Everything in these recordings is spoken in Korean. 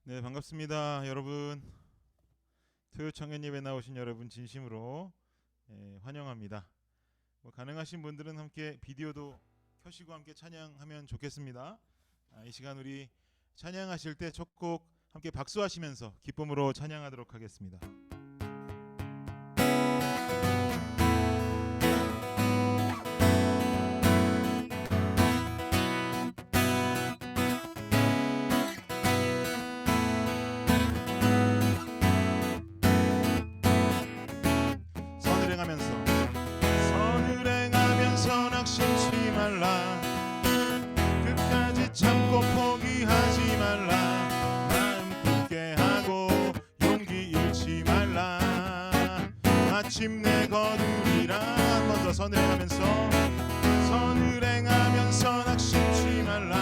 네, 반갑습니다. 여러분, 토요 청년 예배 나오신 여러분 진심으로 환영합니다. 가능하신 분들은 함께 비디오도 켜시고 함께 찬양하면 좋겠습니다. 이 시간 우리 찬양하실 때 첫 곡 함께 박수하시면서 기쁨으로 찬양하도록 하겠습니다. 선을 행하면서 낙심치 말라. 끝까지 참고 포기하지 말라. 마음 굳게 하고 용기 잃지 말라. 마침내 거두리라. 한 번 더 선을 행하면서 낙심치 말라.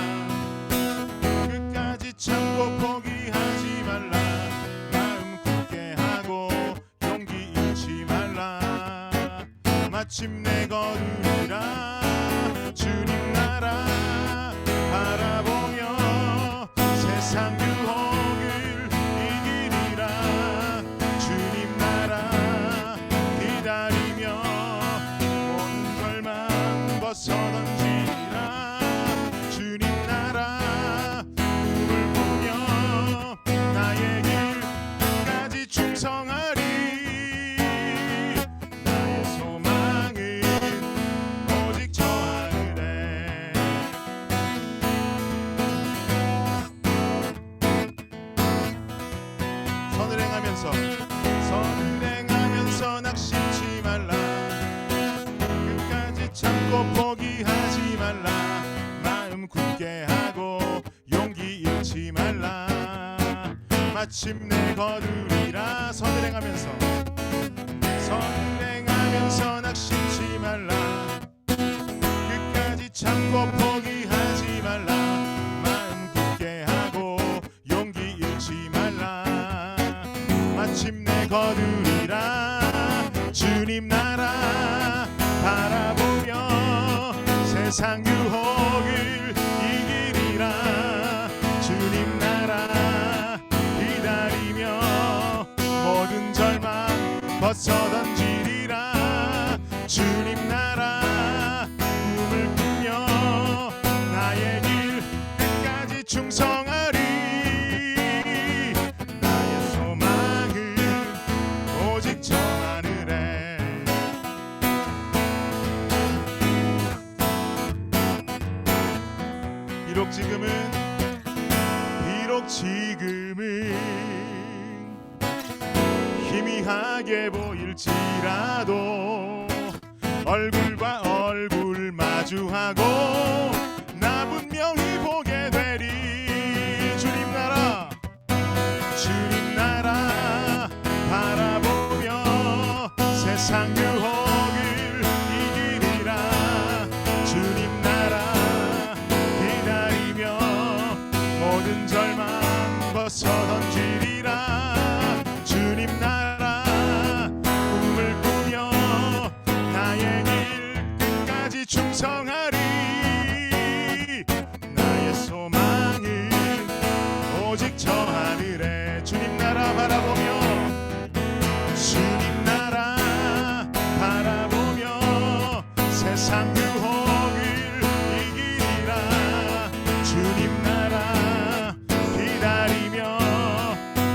끝까지 참고 포기하지 말라. 마음 굳게 하고 용기 잃지 말라. 마침내 거두리라. 주님 나라 바라보며 세상 유혹을 이기리라. 주님 나라 기다리며 온 절망 벗어던지리라. 주님 나라 꿈을 꾸며 나의 길까지 충성하리. 나의 소망은 오직 저 하늘에. 선을 행하면서 낙심치 말라. 끝까지 참고 포기하지 말라. 마음 굳게 하고 용기 잃지 말라. 마침내 거두리라. 선을 행하면서 낙심치 말라. 끝까지 참고 포기하지 말라. 마음 굳게 하고 용기 잃지 말라. 마침내 거두리라. 주님 나라 바라보며 세상 유혹을 이기리라. 주님 나라 기다리며 모든 절망 벗어던지리라. 주님 나라 꿈을 꾸며 나의 길 끝까지 충성하리. 나의 소망은 오직 저 하늘에. 비록 지금은 희미하게 보일지라도 얼굴과 얼굴 마주하고 나 분명히 보게 되리. 주님 나라 바라보며 세상 유혹을 이기리라. 주님 나라 기다리며 모든 절망 벗어던지리라. 주님 나라 꿈을 꾸며 나의 길 끝까지 충성하리. 나의 소망은 오직 저 하늘에. 주님 나라 바라보며 세상 유혹을 이기리라. 주님 나라 기다리며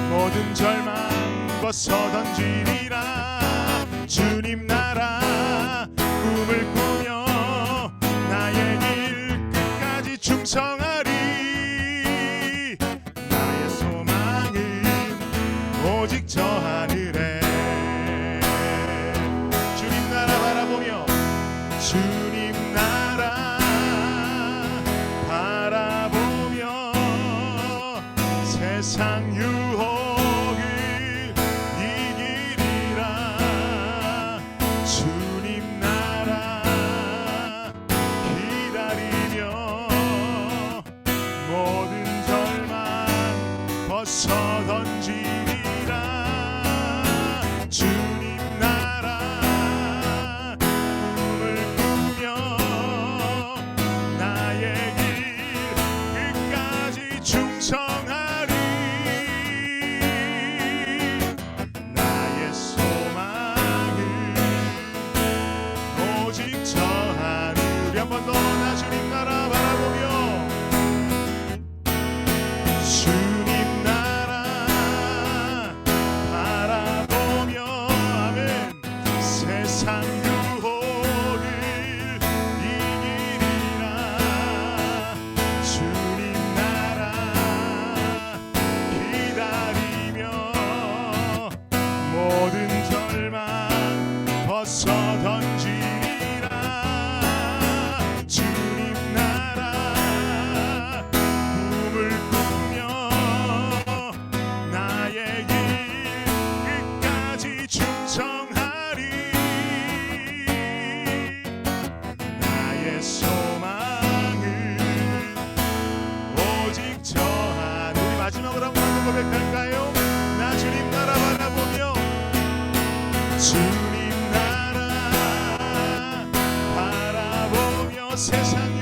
모든 절망 벗어던지리라. 주님 나라 꿈을 꾸며 나의 길 끝까지 충성하리. 나의 소망은 오직 저 하늘에. 주님 나라 바라보며 세상 유혹을 이기리라. 주님 나라 기다리며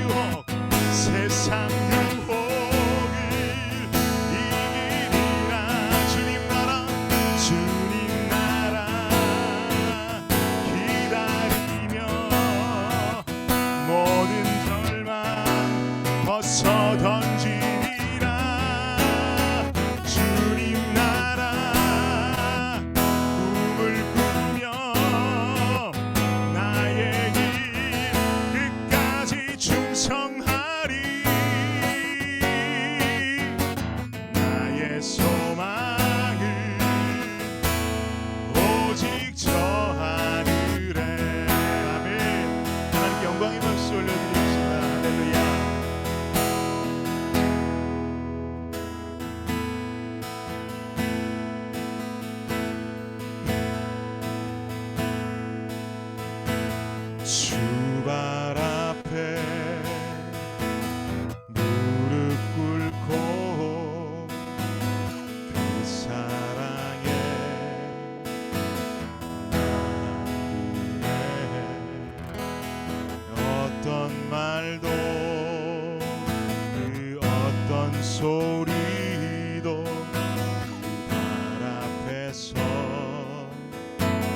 유혹 세상 유혹을 이기리라. 주님 나라 주님 나라 기다리며 모든 절망 벗어 던지리라. 주님 나라 꿈을 꾸며 나의 길 끝까지 충성하리. 나의 소망을 오직 저 하늘에. 아멘. 하나님께 영광의 박수 올려드리겠습니다. 할렐루야. 주발 앞에 무릎 꿇고 그 사랑에 나누네. 어떤 말도 그 어떤 소리도 발 앞에서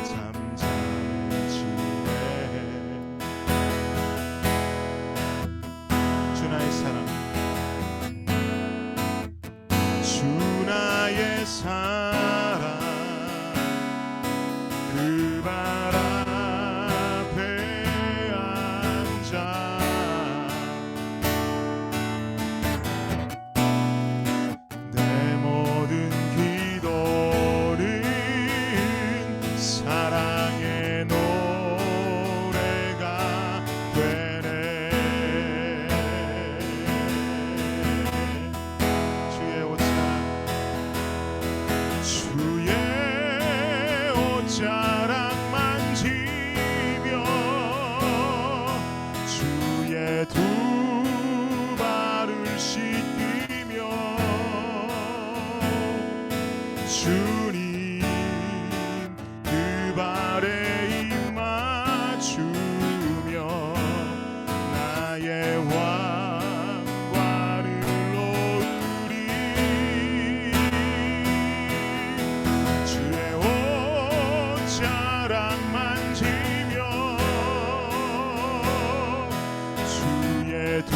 잠잠해지네. 주 나의 사랑 주 나의 사랑 그 발 앞에 앉아 내 모든 기도는 사랑의 노래가 되네. 주의 옷자락 주의 옷자락 만지며 주의 두 발을 씻기며 주님 그 발에 입 맞추며 나의 왕관을 놓으리. 주의 옷자락 만지며 주의 두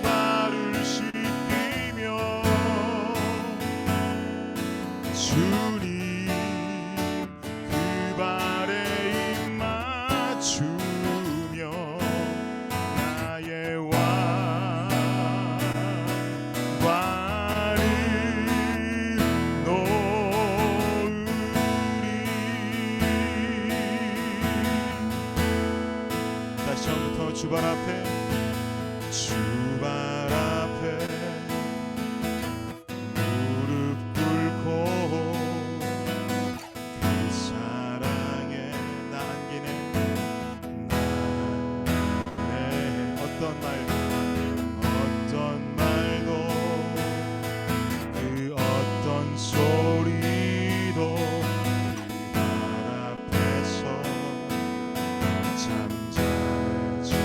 발을 씻기며 주님 그 발에 입 맞추며 나의 왕관을 놓으리. 다시 처음부터 주발 앞에 주발 앞에 무릎 꿇고 그 사랑에 나 안기네. 나 어떤 말도 그 어떤 소리도 그 발 앞에서 잠잠해지네.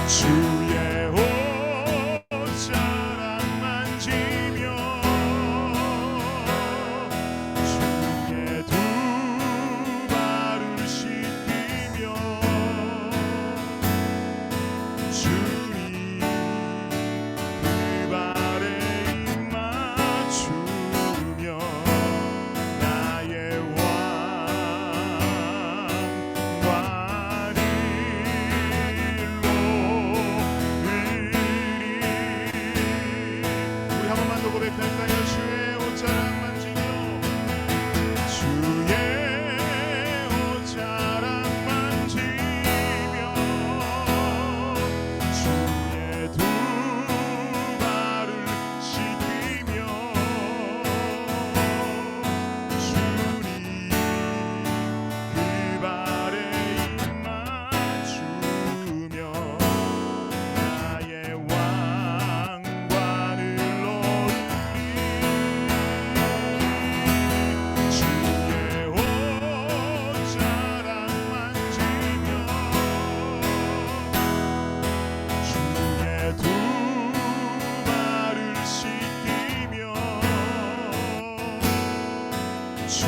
주의 옷자락 만지며 주의 두 발을 씻기며 주님 그 발에 입 맞추며 나의 고백할까요? 주의 옷자락 만지며 주의 옷자락 만지며 주의 두 발을 씻기며 주님 그 발에 입 맞추며 나의 왕관을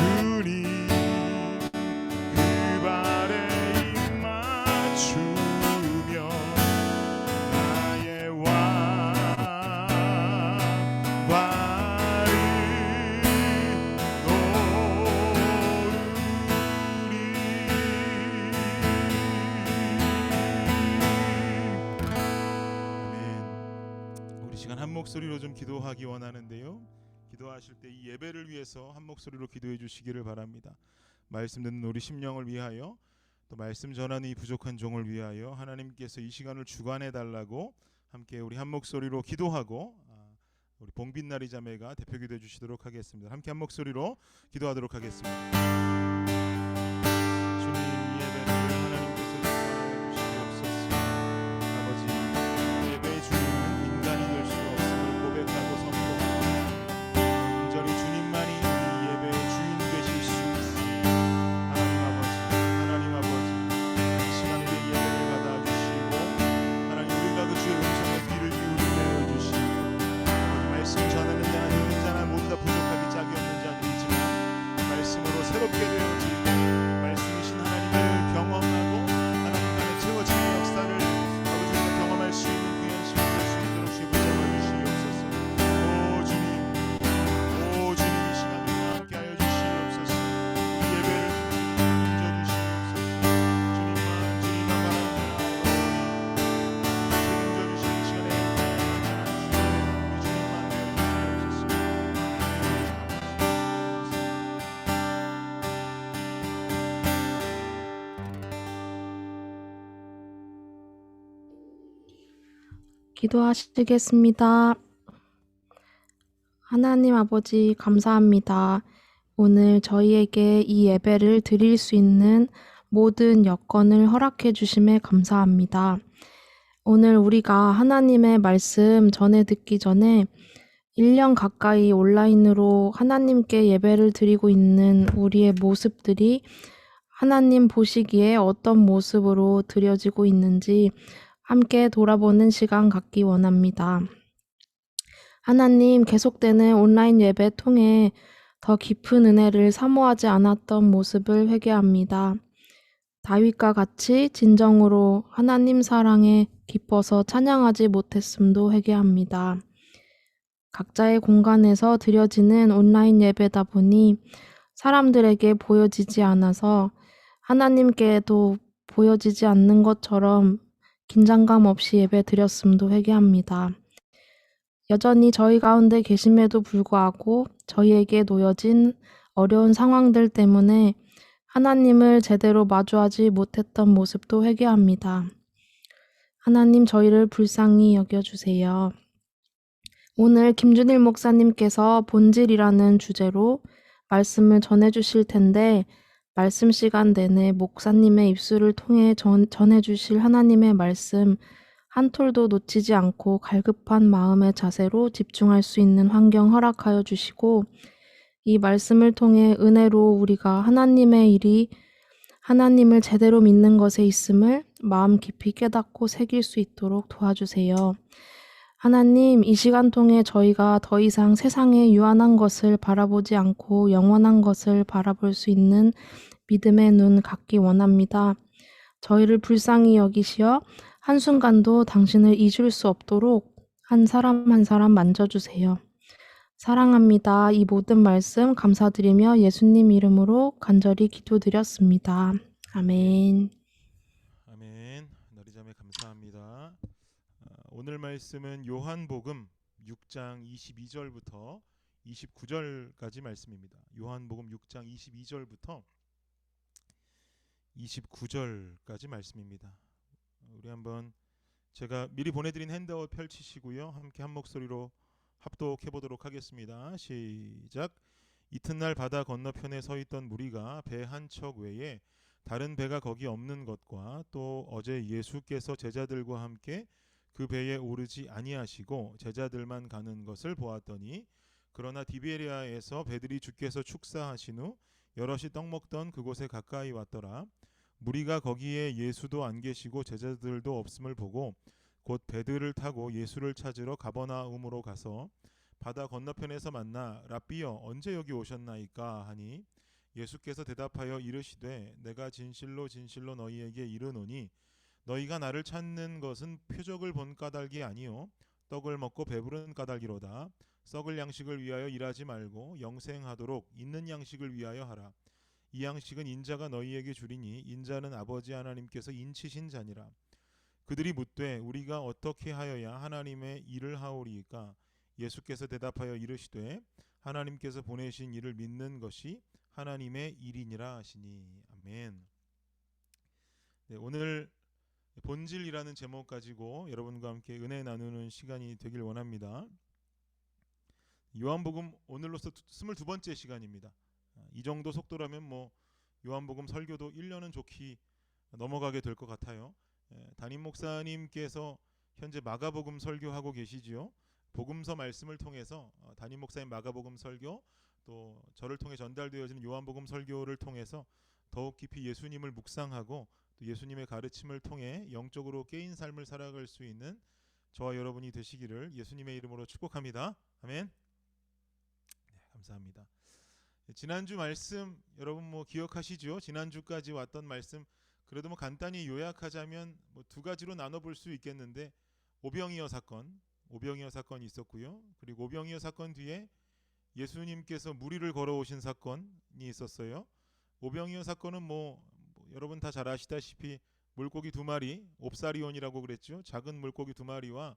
주님 그 발에 입 맞추며 나의 왕관을 아멘. 우리 시간 한 목소리로 좀 기도하기 원하는데요. 기도하실 때 이 예배를 위해서 한 목소리로 기도해 주시기를 바랍니다. 말씀 듣는 우리 심령을 위하여, 또 말씀 전하는 이 부족한 종을 위하여 하나님께서 이 시간을 주관해 달라고 함께 우리 한 목소리로 기도하고 우리 봉빛나리 자매가 대표 기도해 주시도록 하겠습니다. 함께 한 목소리로 기도하도록 하겠습니다. 주님, 이 예배를 하나님께서 주관하여 주시옵소서. 아버지, 예배의 주인은 인간이 될 수 없음을 고백하고 선포합니다. 온전히 주님만이 이 예배의 주인 되실 수 있습니다. 하나님 아버지, 이 시간에 예배를 받아주시고 하나님, 우리가 그 주의 음성에 귀를 기울이게 해주시고 말씀 전하는 자나 듣는 자나 모두 다 부족하기 짝이 없는 자들이지만 말씀으로 새롭게 되어지고 말씀이신 하나님을 경험하고 하나님 안에 채워지는 역사를 아버지가 경험할 수 있는 귀한 시간 될 수 있도록 주의 붙잡아 주시옵소서. 오 주님, 이 시간 우리와 함께하여 주시옵소서. 이 예배를 인져 주시옵소서. 주님만 바라보나오니 책임져 주시는 시간에 우리 주님만 되어 주시옵소서. 기도하시겠습니다. 하나님 아버지, 감사합니다. 오늘 저희에게 이 예배를 드릴 수 있는 모든 여건을 허락해 주심에 감사합니다. 오늘 우리가 하나님의 말씀 전해 듣기 전에 1년 가까이 온라인으로 하나님께 예배를 드리고 있는 우리의 모습들이 하나님 보시기에 어떤 모습으로 드려지고 있는지 함께 돌아보는 시간 갖기 원합니다. 하나님, 계속되는 온라인 예배 통해 더 깊은 은혜를 사모하지 않았던 모습을 회개합니다. 다윗과 같이 진정으로 하나님 사랑에 기뻐서 찬양하지 못했음도 회개합니다. 각자의 공간에서 드려지는 온라인 예배다 보니 사람들에게 보여지지 않아서 하나님께도 보여지지 않는 것처럼 긴장감 없이 예배 드렸음도 회개합니다. 여전히 저희 가운데 계심에도 불구하고 저희에게 놓여진 어려운 상황들 때문에 하나님을 제대로 마주하지 못했던 모습도 회개합니다. 하나님, 저희를 불쌍히 여겨주세요. 오늘 김준일 목사님께서 본질이라는 주제로 말씀을 전해주실 텐데 말씀 시간 내내 목사님의 입술을 통해 전해주실 하나님의 말씀 한 톨도 놓치지 않고 갈급한 마음의 자세로 집중할 수 있는 환경 허락하여 주시고 이 말씀을 통해 은혜로 우리가 하나님의 일이 하나님을 제대로 믿는 것에 있음을 마음 깊이 깨닫고 새길 수 있도록 도와주세요. 하나님, 이 시간 통해 저희가 더 이상 세상의 유한한 것을 바라보지 않고 영원한 것을 바라볼 수 있는 믿음의 눈 갖기 원합니다. 저희를 불쌍히 여기시어 한순간도 당신을 잊을 수 없도록 한 사람 한 사람 만져주세요. 사랑합니다. 이 모든 말씀 감사드리며 예수님 이름으로 간절히 기도드렸습니다. 아멘. 아멘. 너리자매 감사합니다. 오늘 말씀은 요한복음 6장 22절부터 29절까지 말씀입니다. 요한복음 6장 22절부터 29절까지 말씀입니다. 우리 한번 제가 미리 보내드린 핸드아웃 펼치시고요. 함께 한 목소리로 합독해 보도록 하겠습니다. 시작. 이튿날 바다 건너편에 서 있던 무리가 배 한 척 외에 다른 배가 거기 없는 것과 또 어제 예수께서 제자들과 함께 그 배에 오르지 아니하시고 제자들만 가는 것을 보았더니 그러나 디베리아에서 배들이 주께서 축사하신 후 여럿이 떡 먹던 그곳에 가까이 왔더라. 무리가 거기에 예수도 안 계시고 제자들도 없음을 보고 곧 배들을 타고 예수를 찾으러 가버나움으로 가서 바다 건너편에서 만나 랍비여 언제 여기 오셨나이까 하니 예수께서 대답하여 이르시되 내가 진실로 진실로 너희에게 이르노니 너희가 나를 찾는 것은 표적을 본 까닭이 아니요 떡을 먹고 배부른 까닭이로다. 썩을 양식을 위하여 일하지 말고 영생하도록 있는 양식을 위하여 하라. 이 양식은 인자가 너희에게 주리니 인자는 아버지 하나님께서 인치신 자니라. 그들이 묻되 우리가 어떻게 하여야 하나님의 일을 하오리이까? 예수께서 대답하여 이르시되 하나님께서 보내신 이를 믿는 것이 하나님의 일이니라 하시니. 아멘. 네, 오늘 본질이라는 제목 가지고 여러분과 함께 은혜 나누는 시간이 되길 원합니다. 요한복음 오늘로서 22번째 시간입니다. 이 정도 속도라면 요한복음 설교도 1년은 좋게 넘어가게 될 것 같아요. 담임 목사님께서 현재 마가복음 설교하고 계시지요. 복음서 말씀을 통해서 담임 목사님 마가복음 설교, 또 저를 통해 전달되어지는 요한복음 설교를 통해서 더욱 깊이 예수님을 묵상하고 또 예수님의 가르침을 통해 영적으로 깨인 삶을 살아갈 수 있는 저와 여러분이 되시기를 예수님의 이름으로 축복합니다. 아멘. 네, 감사합니다. 지난주 말씀 여러분 기억하시죠? 지난주까지 왔던 말씀 그래도 간단히 요약하자면 두 가지로 나눠볼 수 있겠는데 오병이어 사건이 있었고요. 그리고 오병이어 사건 뒤에 예수님께서 무리를 걸어오신 사건이 있었어요. 오병이어 사건은 여러분 다 잘 아시다시피 물고기 2마리, 옵사리온이라고 그랬죠. 작은 물고기 2마리와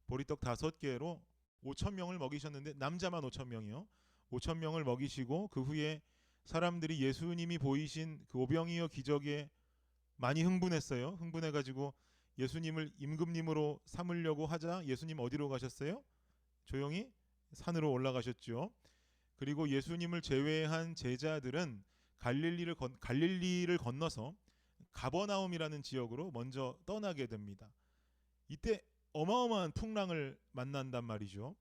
보리떡 5개로 5,000명을 먹이셨는데 남자만 5,000명이요. 5,000명을 먹이시고 그 후에 사람들이 예수님이 보이신 그 오병이어 기적에 많이 흥분했어요. 흥분해가지고 예수님을 임금님으로 삼으려고 하자 예수님 어디로 가셨어요? 조용히 산으로 올라가셨죠. 그리고 예수님을 제외한 제자들은 갈릴리를 건너서 가버나움이라는 지역으로 먼저 떠나게 됩니다. 이때 어마어마한 풍랑을 만난단 말이죠.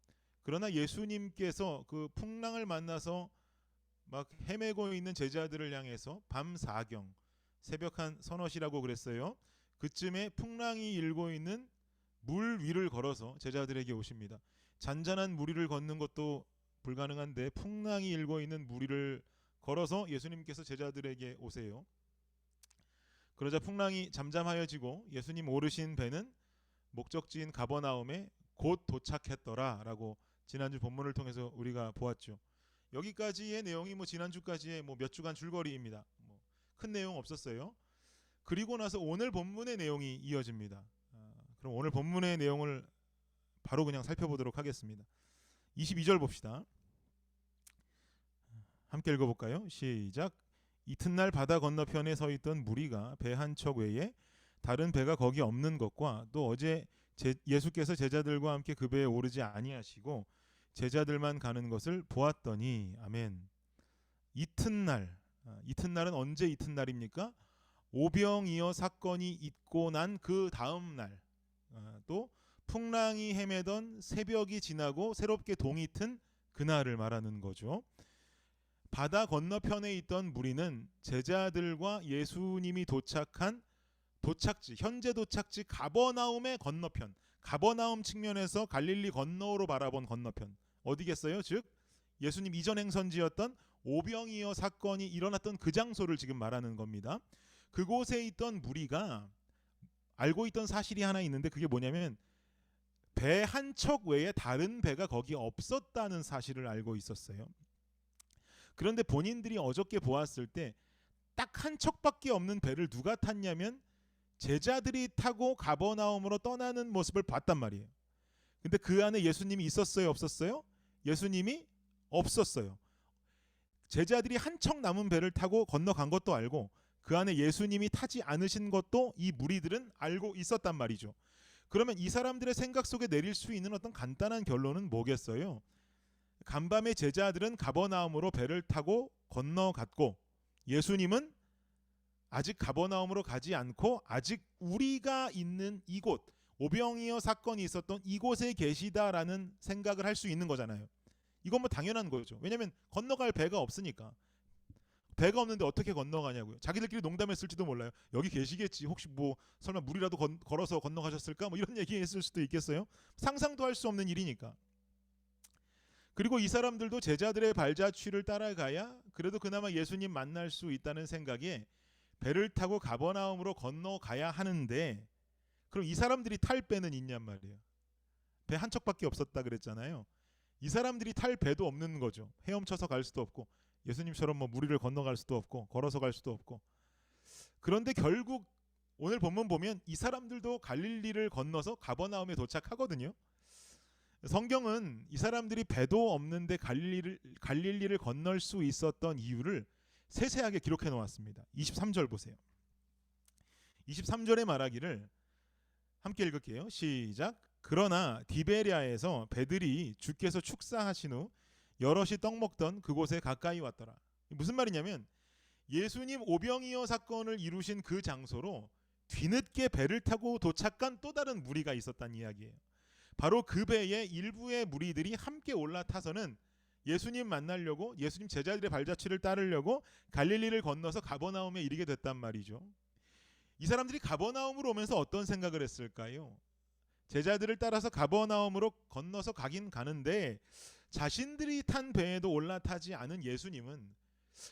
그러나 예수님께서 그 풍랑을 만나서 막 헤매고 있는 제자들을 향해서 밤 4경 새벽 한 서너시라고 그랬어요. 그쯤에 풍랑이 일고 있는 물 위를 걸어서 제자들에게 오십니다. 잔잔한 물 위를 걷는 것도 불가능한데 풍랑이 일고 있는 물 위를 걸어서 예수님께서 제자들에게 오세요. 그러자 풍랑이 잠잠하여지고 예수님 오르신 배는 목적지인 가버나움에 곧 도착했더라라고 지난주 본문을 통해서 우리가 보았죠. 여기까지의 내용이 지난주까지의 몇 주간 줄거리입니다. 큰 내용 없었어요. 그리고 나서 오늘 본문의 내용이 이어집니다. 그럼 오늘 본문의 내용을 바로 그냥 살펴보도록 하겠습니다. 22절 봅시다. 함께 읽어볼까요? 시작. 이튿날 바다 건너편에 서 있던 무리가 배 한 척 외에 다른 배가 거기 없는 것과 또 어제 예수께서 제자들과 함께 그 배에 오르지 아니하시고 제자들만 가는 것을 보았더니. 아멘. 이튿날은 언제 이튿날입니까? 오병이어 사건이 있고 난 그 다음 날, 또 풍랑이 헤매던 새벽이 지나고 새롭게 동이 튼 그날을 말하는 거죠. 바다 건너편에 있던 무리는 제자들과 예수님이 도착한 도착지, 현재 도착지 가버나움의 건너편, 가버나움 측면에서 갈릴리 건너로 바라본 건너편 어디겠어요? 즉 예수님 이전 행선지였던 오병이어 사건이 일어났던 그 장소를 지금 말하는 겁니다. 그곳에 있던 무리가 알고 있던 사실이 하나 있는데 그게 뭐냐면 배 한 척 외에 다른 배가 거기 없었다는 사실을 알고 있었어요. 그런데 본인들이 어저께 보았을 때 딱 한 척밖에 없는 배를 누가 탔냐면 제자들이 타고 가버나움으로 떠나는 모습을 봤단 말이에요. 근데 그 안에 예수님이 있었어요, 없었어요? 예수님이 없었어요. 제자들이 한 척 남은 배를 타고 건너간 것도 알고 그 안에 예수님이 타지 않으신 것도 이 무리들은 알고 있었단 말이죠. 그러면 이 사람들의 생각 속에 내릴 수 있는 어떤 간단한 결론은 뭐겠어요? 간밤에 제자들은 가버나움으로 배를 타고 건너갔고 예수님은 아직 가버나움으로 가지 않고 아직 우리가 있는 이곳, 오병이어 사건이 있었던 이곳에 계시다라는 생각을 할 수 있는 거잖아요. 이건 뭐 당연한 거죠. 왜냐하면 건너갈 배가 없으니까. 배가 없는데 어떻게 건너가냐고요. 자기들끼리 농담했을지도 몰라요. 여기 계시겠지. 혹시 뭐 설마 물이라도 걸어서 건너가셨을까? 뭐 이런 얘기했을 수도 있겠어요. 상상도 할 수 없는 일이니까. 그리고 이 사람들도 제자들의 발자취를 따라가야 그래도 그나마 예수님 만날 수 있다는 생각에 배를 타고 가버나움으로 건너가야 하는데 그럼 이 사람들이 탈 배는 있냔 말이에요. 배 한 척밖에 없었다 그랬잖아요. 이 사람들이 탈 배도 없는 거죠. 헤엄쳐서 갈 수도 없고 예수님처럼 뭐 무리를 건너갈 수도 없고 걸어서 갈 수도 없고. 그런데 결국 오늘 본문 보면 이 사람들도 갈릴리를 건너서 가버나움에 도착하거든요. 성경은 이 사람들이 배도 없는데 갈릴리를 건널 수 있었던 이유를 세세하게 기록해 놓았습니다. 23절 보세요. 23절에 말하기를 함께 읽을게요. 시작. 그러나 디베랴에서 배들이 주께서 축사하신 후 여럿이 떡 먹던 그곳에 가까이 왔더라. 무슨 말이냐면 예수님 오병이어 사건을 이루신 그 장소로 뒤늦게 배를 타고 도착한 또 다른 무리가 있었다는 이야기예요. 바로 그 배에 일부의 무리들이 함께 올라타서는 예수님 만나려고 예수님 제자들의 발자취를 따르려고 갈릴리를 건너서 가버나움에 이르게 됐단 말이죠. 이 사람들이 가버나움으로 오면서 어떤 생각을 했을까요? 제자들을 따라서 가버나움으로 건너서 가긴 가는데 자신들이 탄 배에도 올라타지 않은 예수님은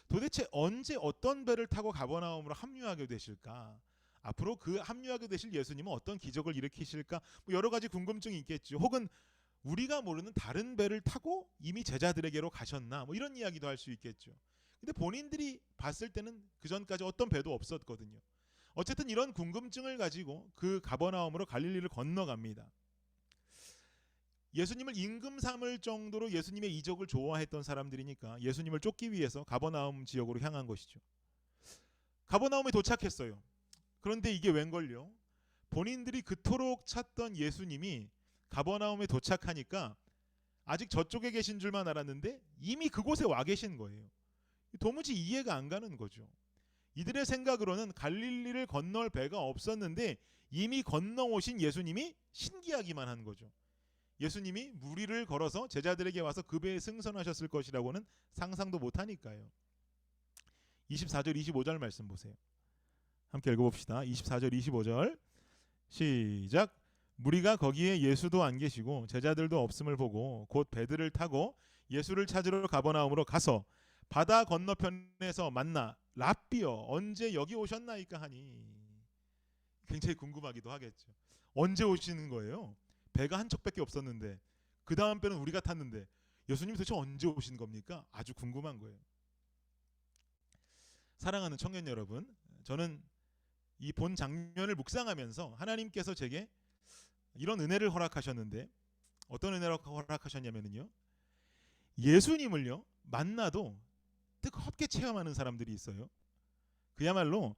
도대체 언제 어떤 배를 타고 가버나움으로 합류하게 되실까? 앞으로 그 합류하게 되실 예수님은 어떤 기적을 일으키실까? 뭐 여러 가지 궁금증이 있겠죠. 혹은 우리가 모르는 다른 배를 타고 이미 제자들에게로 가셨나? 뭐 이런 이야기도 할 수 있겠죠. 근데 본인들이 봤을 때는 그 전까지 어떤 배도 없었거든요. 어쨌든 이런 궁금증을 가지고 그 가버나움으로 갈릴리를 건너갑니다. 예수님을 임금 삼을 정도로 예수님의 이적을 좋아했던 사람들이니까 예수님을 쫓기 위해서 가버나움 지역으로 향한 것이죠. 가버나움에 도착했어요. 그런데 이게 웬걸요? 본인들이 그토록 찾던 예수님이 가버나움에 도착하니까 아직 저쪽에 계신 줄만 알았는데 이미 그곳에 와 계신 거예요. 도무지 이해가 안 가는 거죠. 이들의 생각으로는 갈릴리를 건널 배가 없었는데 이미 건너오신 예수님이 신기하기만 한 거죠. 예수님이 무리를 걸어서 제자들에게 와서 그 배에 승선하셨을 것이라고는 상상도 못하니까요. 24절 25절 말씀 보세요. 함께 읽어봅시다. 24절 25절 시작. 무리가 거기에 예수도 안 계시고 제자들도 없음을 보고 곧 배들을 타고 예수를 찾으러 가버나움으로 가서 바다 건너편에서 만나 랍비여 언제 여기 오셨나이까 하니. 굉장히 궁금하기도 하겠죠. 언제 오시는 거예요? 배가 한 척밖에 없었는데 그 다음 배는 우리가 탔는데 예수님 도대체 언제 오신 겁니까? 아주 궁금한 거예요. 사랑하는 청년 여러분, 저는 이 본 장면을 묵상하면서 하나님께서 제게 이런 은혜를 허락하셨는데 어떤 은혜를 허락하셨냐면요, 예수님을요 만나도 뜨겁게 체험하는 사람들이 있어요. 그야말로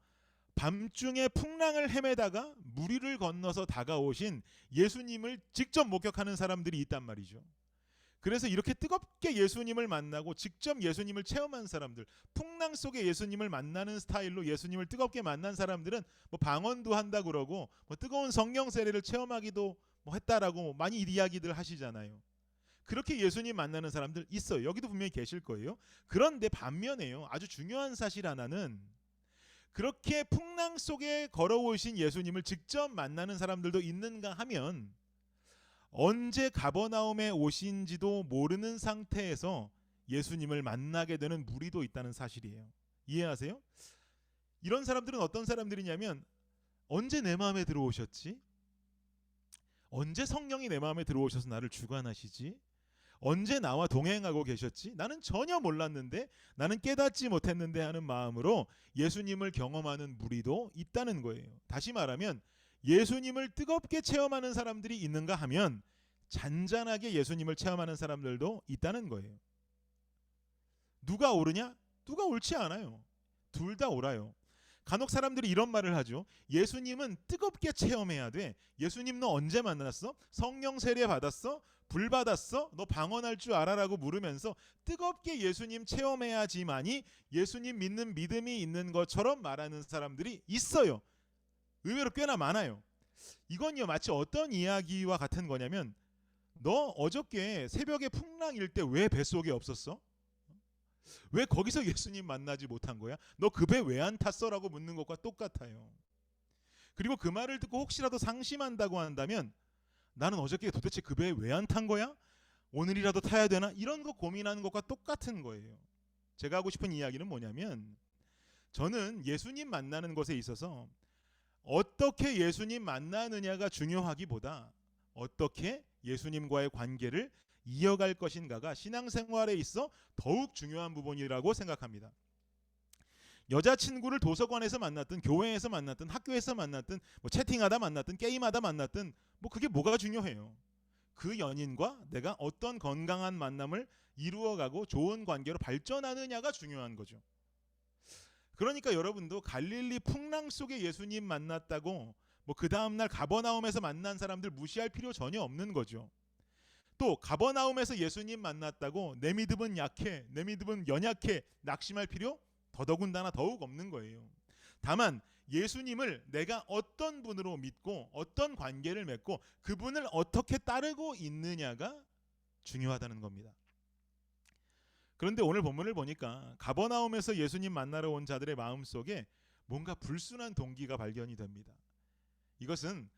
밤중에 풍랑을 헤매다가 무리를 건너서 다가오신 예수님을 직접 목격하는 사람들이 있단 말이죠. 그래서 이렇게 뜨겁게 예수님을 만나고 직접 예수님을 체험한 사람들, 풍랑 속에 예수님을 만나는 스타일로 예수님을 뜨겁게 만난 사람들은 뭐 방언도 한다 그러고 뭐 뜨거운 성령 세례를 체험하기도 뭐 했다라고 많이 이야기들 하시잖아요. 그렇게 예수님 만나는 사람들 있어요. 여기도 분명히 계실 거예요. 그런데 반면에요, 아주 중요한 사실 하나는 그렇게 풍랑 속에 걸어오신 예수님을 직접 만나는 사람들도 있는가 하면 언제 가버나움에 오신지도 모르는 상태에서 예수님을 만나게 되는 무리도 있다는 사실이에요. 이해하세요? 이런 사람들은 어떤 사람들이냐면 언제 내 마음에 들어오셨지? 언제 성령이 내 마음에 들어오셔서 나를 주관하시지? 언제 나와 동행하고 계셨지? 나는 전혀 몰랐는데, 나는 깨닫지 못했는데 하는 마음으로 예수님을 경험하는 무리도 있다는 거예요. 다시 말하면 예수님을 뜨겁게 체험하는 사람들이 있는가 하면 잔잔하게 예수님을 체험하는 사람들도 있다는 거예요. 누가 옳으냐? 누가 옳지 않아요. 둘 다 옳아요. 간혹 사람들이 이런 말을 하죠. 예수님은 뜨겁게 체험해야 돼. 예수님 너 언제 만났어? 성령 세례 받았어? 불 받았어? 너 방언할 줄 알아라고 물으면서 뜨겁게 예수님 체험해야지만이 예수님 믿는 믿음이 있는 것처럼 말하는 사람들이 있어요. 의외로 꽤나 많아요. 이건요, 마치 어떤 이야기와 같은 거냐면, 너 어저께 새벽에 풍랑일 때 왜 뱃속에 없었어? 왜 거기서 예수님 만나지 못한 거야? 너 그 배 왜 안 탔어? 라고 묻는 것과 똑같아요. 그리고 그 말을 듣고 혹시라도 상심한다고 한다면, 나는 어저께 도대체 그 배에 왜 안 탄 거야? 오늘이라도 타야 되나? 이런 거 고민하는 것과 똑같은 거예요. 제가 하고 싶은 이야기는 뭐냐면, 저는 예수님 만나는 것에 있어서 어떻게 예수님 만나느냐가 중요하기보다 어떻게 예수님과의 관계를 이어갈 것인가가 신앙생활에 있어 더욱 중요한 부분이라고 생각합니다. 여자친구를 도서관에서 만났든 교회에서 만났든 학교에서 만났든 뭐 채팅하다 만났든 게임하다 만났든 뭐 그게 뭐가 중요해요. 그 연인과 내가 어떤 건강한 만남을 이루어가고 좋은 관계로 발전하느냐가 중요한 거죠. 그러니까 여러분도 갈릴리 풍랑 속에 예수님 만났다고 뭐 그 다음날 가버나움에서 만난 사람들 무시할 필요 전혀 없는 거죠. 또 가버나움에서 예수님 만났다고 내 믿음은 약해, 내 믿음은 연약해 낙심할 필요 더더군다나 더욱 없는 거예요. 다만 예수님을 내가 어떤 분으로 믿고 어떤 관계를 맺고 그분을 어떻게 따르고 있느냐가 중요하다는 겁니다. 그런데 오늘 본문을 보니까 가버나움에서 예수님 만나러 온 자들의 마음속에 뭔가 불순한 동기가 발견이 됩니다. 이것은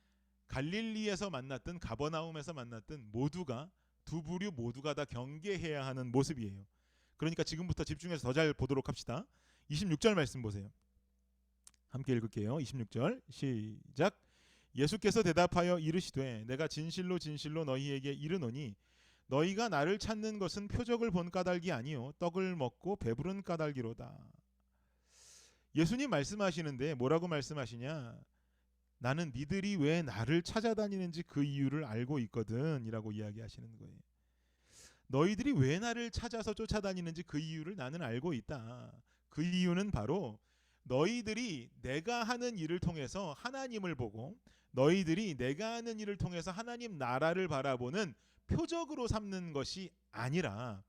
갈릴리에서 만났든 가버나움에서 만났든 모두가, 두 부류 모두가 다 경계해야 하는 모습이에요. 그러니까 지금부터 집중해서 더 잘 보도록 합시다. 26절 말씀 보세요. 함께 읽을게요. 26절 시작. 예수께서 대답하여 이르시되 내가 진실로 진실로 너희에게 이르노니 너희가 나를 찾는 것은 표적을 본 까닭이 아니요 떡을 먹고 배부른 까닭이로다. 예수님 말씀하시는데 뭐라고 말씀하시냐? 나는 니들이 왜 나를 찾아다니는지 그 이유를 알고 있거든 이라고 이야기하시는 거예요. 너희들이 왜 나를 찾아서 쫓아다니는지 그 이유를 나는 알고 있다. 그 이유는 바로 너희들이 내가 하는 일을 통해서 하나님을 보고 너희들이 내가 하는 일을 통해서 하나님 나라를 바라보는 표적으로 삼는 것이 아니라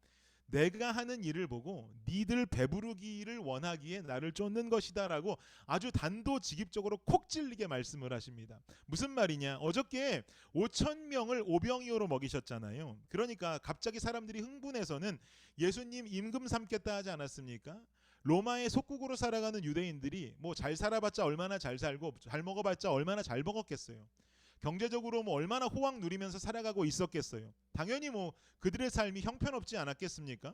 내가 하는 일을 보고 니들 배부르기를 원하기에 나를 쫓는 것이다라고 아주 단도직입적으로 콕 찔리게 말씀을 하십니다. 무슨 말이냐? 어저께 5천 명을 오병이어로 먹이셨잖아요. 그러니까 갑자기 사람들이 흥분해서는 예수님 임금 삼겠다 하지 않았습니까? 로마의 속국으로 살아가는 유대인들이 뭐 잘 살아봤자 얼마나 잘 살고 잘 먹어봤자 얼마나 잘 먹었겠어요. 경제적으로 뭐 얼마나 호황 누리면서 살아가고 있었겠어요. 당연히 뭐 그들의 삶이 형편없지 않았겠습니까?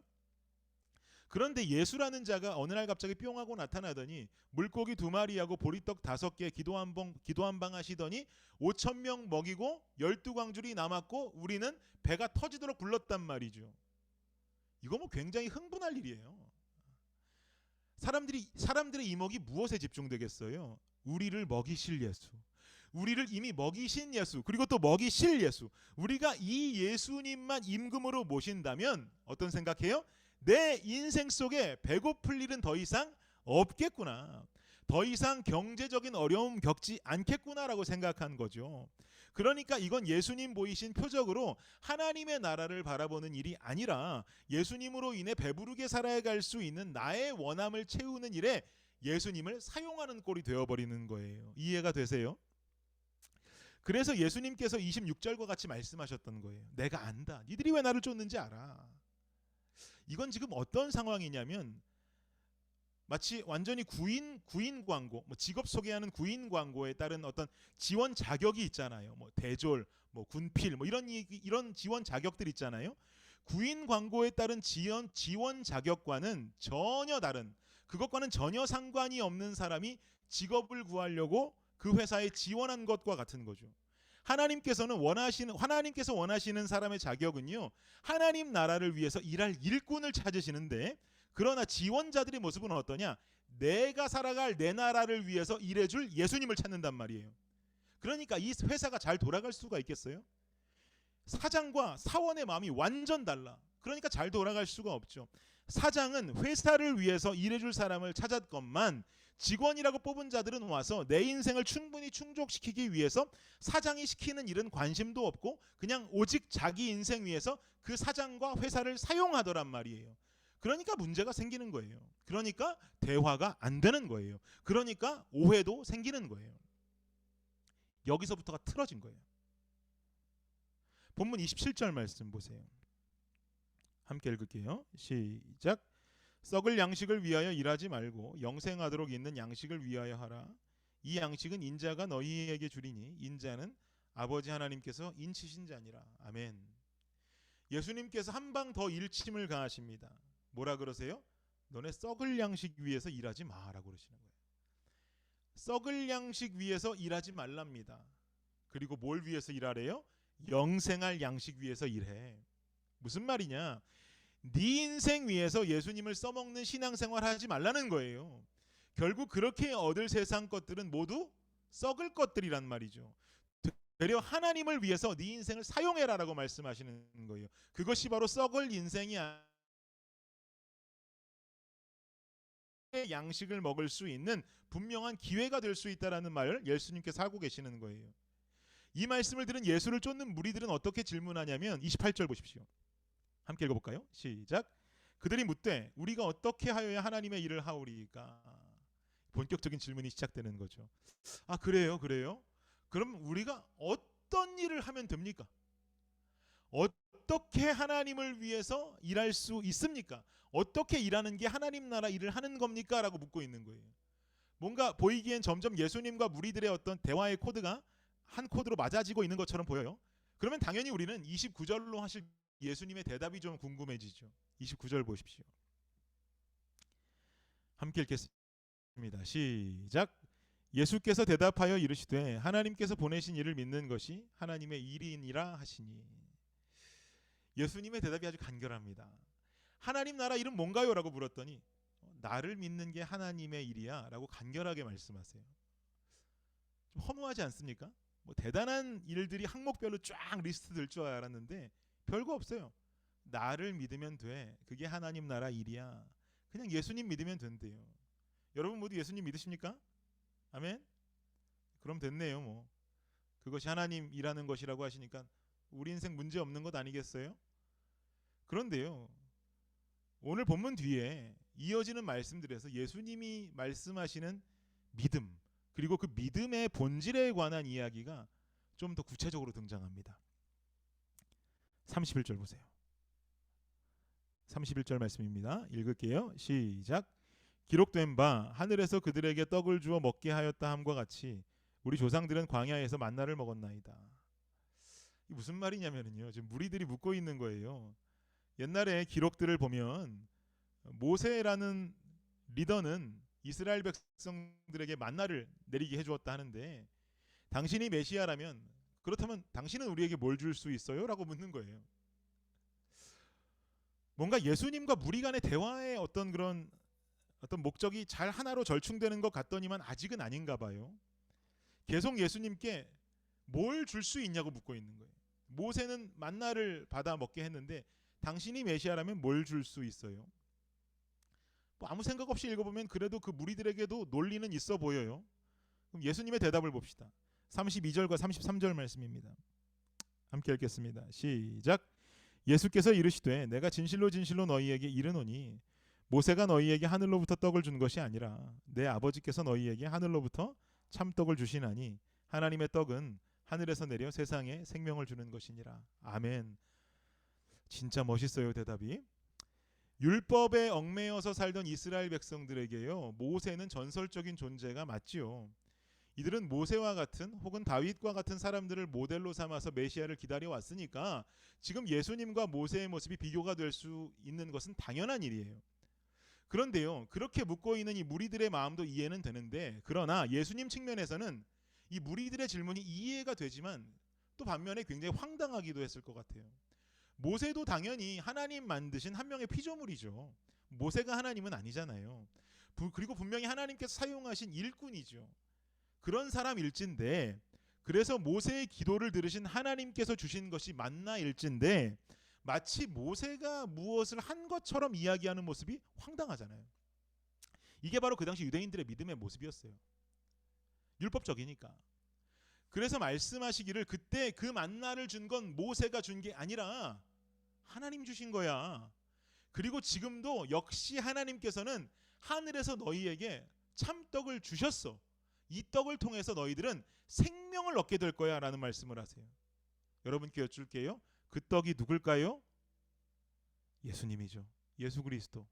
그런데 예수라는 자가 어느 날 갑자기 뿅 하고 나타나더니 물고기 2마리하고 보리떡 5개 기도 한 방 하시더니 5천 명 먹이고 12광줄이 남았고 우리는 배가 터지도록 굴렀단 말이죠. 이거 뭐 굉장히 흥분할 일이에요. 사람들의 이목이 무엇에 집중되겠어요? 우리를 먹이실 예수, 우리를 이미 먹이신 예수, 그리고 또 먹이실 예수. 우리가 이 예수님만 임금으로 모신다면 어떤 생각해요? 내 인생 속에 배고플 일은 더 이상 없겠구나, 더 이상 경제적인 어려움 겪지 않겠구나라고 생각한 거죠. 그러니까 이건 예수님 보이신 표적으로 하나님의 나라를 바라보는 일이 아니라 예수님으로 인해 배부르게 살아갈 수 있는 나의 원함을 채우는 일에 예수님을 사용하는 꼴이 되어버리는 거예요. 이해가 되세요? 그래서 예수님께서 26절과 같이 말씀하셨던 거예요. 내가 안다. 니들이 왜 나를 쫓는지 알아. 이건 지금 어떤 상황이냐면 마치 완전히 구인 광고, 뭐 직업 소개하는 구인 광고에 따른 어떤 지원 자격이 있잖아요. 뭐 대졸, 뭐 군필, 뭐 이런 지원 자격들 있잖아요. 구인 광고에 따른 지원 자격과는 전혀 다른, 그것과는 전혀 상관이 없는 사람이 직업을 구하려고 그 회사에 지원한 것과 같은 거죠. 하나님께서 원하시는 사람의 자격은요, 하나님 나라를 위해서 일할 일꾼을 찾으시는데, 그러나 지원자들의 모습은 어떠냐? 내가 살아갈 내 나라를 위해서 일해줄 예수님을 찾는단 말이에요. 그러니까 이 회사가 잘 돌아갈 수가 있겠어요? 사장과 사원의 마음이 완전 달라. 그러니까 잘 돌아갈 수가 없죠. 사장은 회사를 위해서 일해줄 사람을 찾았건만 직원이라고 뽑은 자들은 와서 내 인생을 충분히 충족시키기 위해서 사장이 시키는 일은 관심도 없고 그냥 오직 자기 인생 위해서 그 사장과 회사를 사용하더란 말이에요. 그러니까 문제가 생기는 거예요. 그러니까 대화가 안 되는 거예요. 그러니까 오해도 생기는 거예요. 여기서부터가 틀어진 거예요. 본문 27절 말씀 보세요. 함께 읽을게요. 시작. 썩을 양식을 위하여 일하지 말고 영생하도록 있는 양식을 위하여 하라. 이 양식은 인자가 너희에게 주리니 인자는 아버지 하나님께서 인치신 자니라. 아멘. 예수님께서 한 방 더 일침을 가하십니다. 뭐라 그러세요? 너네 썩을 양식 위해서 일하지 마라고 그러시는 거예요. 썩을 양식 위해서 일하지 말랍니다. 그리고 뭘 위해서 일하래요? 영생할 양식 위해서 일해. 무슨 말이냐? 네 인생 위해서 예수님을 써먹는 신앙생활 하지 말라는 거예요. 결국 그렇게 얻을 세상 것들은 모두 썩을 것들이란 말이죠. 되려 하나님을 위해서 네 인생을 사용해라라고 말씀하시는 거예요. 그것이 바로 썩을 인생이 양식을 먹을 수 있는 분명한 기회가 될 수 있다라는 말을 예수님께서 하고 계시는 거예요. 이 말씀을 들은 예수를 쫓는 무리들은 어떻게 질문하냐면 28절 보십시오. 함께 읽어볼까요? 시작. 그들이 묻되 우리가 어떻게 하여야 하나님의 일을 하오리까? 본격적인 질문이 시작되는 거죠. 아, 그래요? 그럼 우리가 어떤 일을 하면 됩니까? 어떻게 하나님을 위해서 일할 수 있습니까? 어떻게 일하는 게 하나님 나라 일을 하는 겁니까? 라고 묻고 있는 거예요. 뭔가 보이기엔 점점 예수님과 무리들의 어떤 대화의 코드가 한 코드로 맞아지고 있는 것처럼 보여요. 그러면 당연히 우리는 29절로 하실 예수님의 대답이 좀 궁금해지죠. 29절 보십시오. 함께 읽겠습니다. 시작. 예수께서 대답하여 이르시되 하나님께서 보내신 이를 믿는 것이 하나님의 일이니라 하시니. 예수님의 대답이 아주 간결합니다. 하나님 나라 일은 뭔가요? 라고 물었더니 나를 믿는 게 하나님의 일이야 라고 간결하게 말씀하세요. 좀 허무하지 않습니까? 뭐 대단한 일들이 항목별로 쫙 리스트 될 줄 알았는데 별거 없어요. 나를 믿으면 돼. 그게 하나님 나라 일이야. 그냥 예수님 믿으면 된대요. 여러분 모두 예수님 믿으십니까? 아멘. 그럼 됐네요. 뭐 그것이 하나님 일하는 것이라고 하시니까 우리 인생 문제 없는 것 아니겠어요? 그런데요, 오늘 본문 뒤에 이어지는 말씀들에서 예수님이 말씀하시는 믿음, 그리고 그 믿음의 본질에 관한 이야기가 좀 더 구체적으로 등장합니다. 31절 보세요. 31절 말씀입니다. 읽을게요. 시작. 기록된 바 하늘에서 그들에게 떡을 주어 먹게 하였다 함과 같이 우리 조상들은 광야에서 만나를 먹었나이다. 이게 무슨 말이냐면요, 지금 무리들이 묻고 있는 거예요. 옛날에 기록들을 보면 모세라는 리더는 이스라엘 백성들에게 만나를 내리게 해주었다 하는데, 당신이 메시아라면 그렇다면 당신은 우리에게 뭘 줄 수 있어요? 라고 묻는 거예요. 뭔가 예수님과 무리 간의 대화의 어떤 그런 목적이 잘 하나로 절충되는 것 같더니만 아직은 아닌가 봐요. 계속 예수님께 뭘 줄 수 있냐고 묻고 있는 거예요. 모세는 만나를 받아 먹게 했는데 당신이 메시아라면 뭘 줄 수 있어요? 뭐 아무 생각 없이 읽어보면 그래도 그 무리들에게도 논리는 있어 보여요. 그럼 예수님의 대답을 봅시다. 32절과 33절 말씀입니다. 함께 읽겠습니다. 시작. 예수께서 이르시되 내가 진실로 진실로 너희에게 이르노니 모세가 너희에게 하늘로부터 떡을 준 것이 아니라 내 아버지께서 너희에게 하늘로부터 참떡을 주시나니 하나님의 떡은 하늘에서 내려 세상에 생명을 주는 것이니라. 아멘. 진짜 멋있어요, 대답이. 율법에 얽매여서 살던 이스라엘 백성들에게요, 모세는 전설적인 존재가 맞지요. 이들은 모세와 같은 혹은 다윗과 같은 사람들을 모델로 삼아서 메시아를 기다려 왔으니까 지금 예수님과 모세의 모습이 비교가 될 수 있는 것은 당연한 일이에요. 그런데요, 그렇게 묻고 있는 이 무리들의 마음도 이해는 되는데, 그러나 예수님 측면에서는 이 무리들의 질문이 이해가 되지만 또 반면에 굉장히 황당하기도 했을 것 같아요. 모세도 당연히 하나님 만드신 한 명의 피조물이죠. 모세가 하나님은 아니잖아요. 그리고 분명히 하나님께서 사용하신 일꾼이죠. 그런 사람일진데, 그래서 모세의 기도를 들으신 하나님께서 주신 것이 만나일진데 마치 모세가 무엇을 한 것처럼 이야기하는 모습이 황당하잖아요. 이게 바로 그 당시 유대인들의 믿음의 모습이었어요. 율법적이니까. 그래서 말씀하시기를 그때 그 만나를 준 건 모세가 준 게 아니라 하나님 주신 거야. 그리고 지금도 역시 하나님께서는 하늘에서 너희에게 참떡을 주셨어. 이 떡을 통해서 너희들은 생명을 얻게 될 거야 라는 말씀을 하세요. 여러분께 여쭐게요. 그 떡이 누굴까요? 예수님이죠. 예수 그리스도.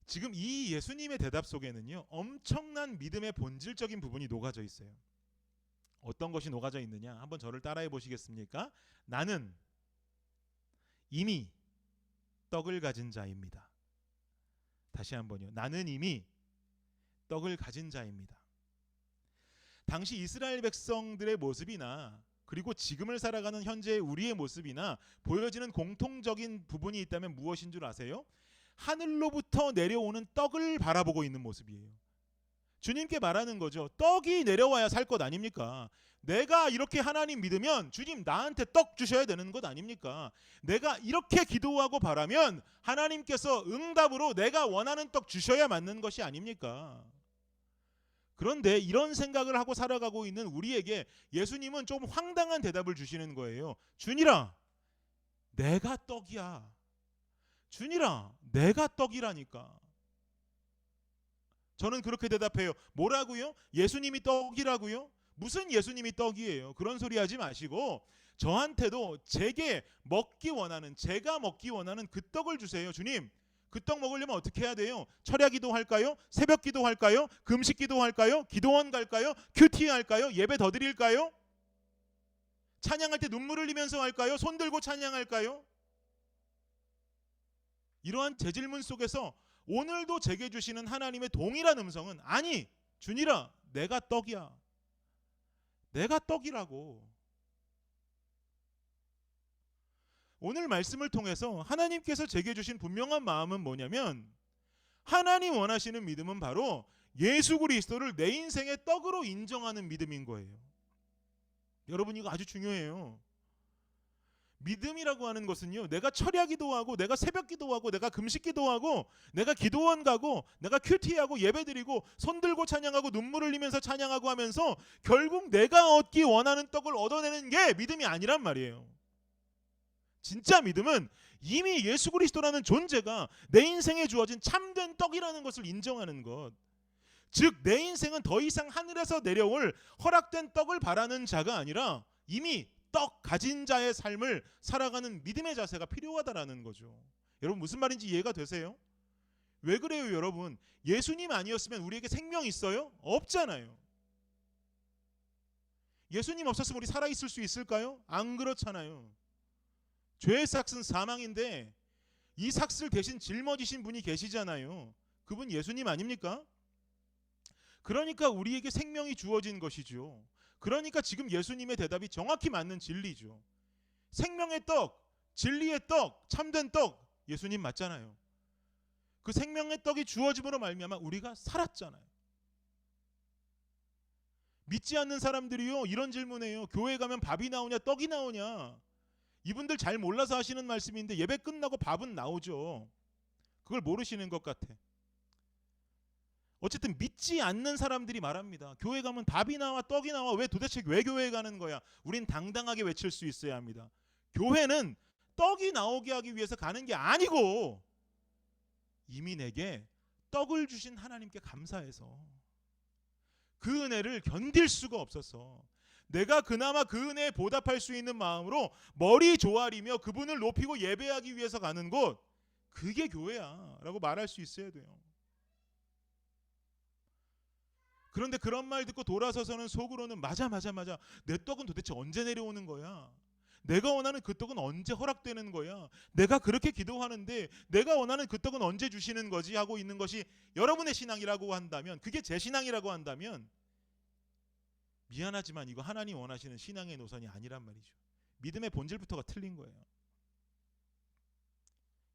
지금 이 예수님의 대답 속에는요, 엄청난 믿음의 본질적인 부분이 녹아져 있어요. 어떤 것이 녹아져 있느냐? 한번 저를 따라해 보시겠습니까? 나는 이미 떡을 가진 자입니다. 다시 한번요. 나는 이미 떡을 가진 자입니다. 당시 이스라엘 백성들의 모습이나 그리고 지금을 살아가는 현재의 우리의 모습이나 보여지는 공통적인 부분이 있다면 무엇인 줄 아세요? 하늘로부터 내려오는 떡을 바라보고 있는 모습이에요. 주님께 말하는 거죠. 떡이 내려와야 살 것 아닙니까? 내가 이렇게 하나님 믿으면 주님 나한테 떡 주셔야 되는 것 아닙니까? 내가 이렇게 기도하고 바라면 하나님께서 응답으로 내가 원하는 떡 주셔야 맞는 것이 아닙니까? 그런데 이런 생각을 하고 살아가고 있는 우리에게 예수님은 좀 황당한 대답을 주시는 거예요. 주니라, 내가 떡이야. 주니라, 내가 떡이라니까. 저는 그렇게 대답해요. 뭐라고요? 예수님이 떡이라고요? 무슨 예수님이 떡이에요? 그런 소리 하지 마시고 저한테도 제가 먹기 원하는 그 떡을 주세요. 주님, 그 떡 먹으려면 어떻게 해야 돼요? 철야 기도할까요? 새벽 기도할까요? 금식 기도할까요? 기도원 갈까요? 큐티 할까요? 예배 더 드릴까요? 찬양할 때 눈물 흘리면서 할까요? 손 들고 찬양할까요? 이러한 제 질문 속에서 오늘도 제게 주시는 하나님의 동일한 음성은 아니, 주니라, 내가 떡이야. 내가 떡이라고. 오늘 말씀을 통해서 하나님께서 제게 주신 분명한 마음은 뭐냐면 하나님 원하시는 믿음은 바로 예수 그리스도를 내 인생의 떡으로 인정하는 믿음인 거예요. 여러분, 이거 아주 중요해요. 믿음이라고 하는 것은요, 내가 철야 기도하고 내가 새벽 기도하고 내가 금식 기도하고 내가 기도원 가고 내가 큐티하고 예배드리고 손 들고 찬양하고 눈물 흘리면서 찬양하고 하면서 결국 내가 얻기 원하는 떡을 얻어내는 게 믿음이 아니란 말이에요. 진짜 믿음은 이미 예수 그리스도라는 존재가 내 인생에 주어진 참된 떡이라는 것을 인정하는 것. 즉 내 인생은 더 이상 하늘에서 내려올 허락된 떡을 바라는 자가 아니라 이미 떡 가진 자의 삶을 살아가는 믿음의 자세가 필요하다라는 거죠. 여러분, 무슨 말인지 이해가 되세요? 왜 그래요, 여러분? 예수님 아니었으면 우리에게 생명 있어요? 없잖아요. 예수님 없었으면 우리 살아있을 수 있을까요? 안 그렇잖아요. 죄의 삭은 사망인데 이 삭을 대신 짊어지신 분이 계시잖아요. 그분 예수님 아닙니까? 그러니까 우리에게 생명이 주어진 것이죠. 그러니까 지금 예수님의 대답이 정확히 맞는 진리죠. 생명의 떡, 진리의 떡, 참된 떡, 예수님 맞잖아요. 그 생명의 떡이 주어짐으로 말미암아 우리가 살았잖아요. 믿지 않는 사람들이요, 이런 질문해요. 교회 가면 밥이 나오냐 떡이 나오냐. 이분들 잘 몰라서 하시는 말씀인데 예배 끝나고 밥은 나오죠. 그걸 모르시는 것 같아. 어쨌든 믿지 않는 사람들이 말합니다. 교회 가면 밥이 나와 떡이 나와. 왜 도대체 왜 교회에 가는 거야? 우린 당당하게 외칠 수 있어야 합니다. 교회는 떡이 나오게 하기 위해서 가는 게 아니고 이미 내게 떡을 주신 하나님께 감사해서 그 은혜를 견딜 수가 없어서 내가 그나마 그 은혜에 보답할 수 있는 마음으로 머리 조아리며 그분을 높이고 예배하기 위해서 가는 곳, 그게 교회야 라고 말할 수 있어야 돼요. 그런데 그런 말 듣고 돌아서서는 속으로는 맞아 내 떡은 도대체 언제 내려오는 거야? 내가 원하는 그 떡은 언제 허락되는 거야? 내가 그렇게 기도하는데 내가 원하는 그 떡은 언제 주시는 거지? 하고 있는 것이 여러분의 신앙이라고 한다면, 그게 제 신앙이라고 한다면, 미안하지만 이거 하나님 원하시는 신앙의 노선이 아니란 말이죠. 믿음의 본질부터가 틀린 거예요.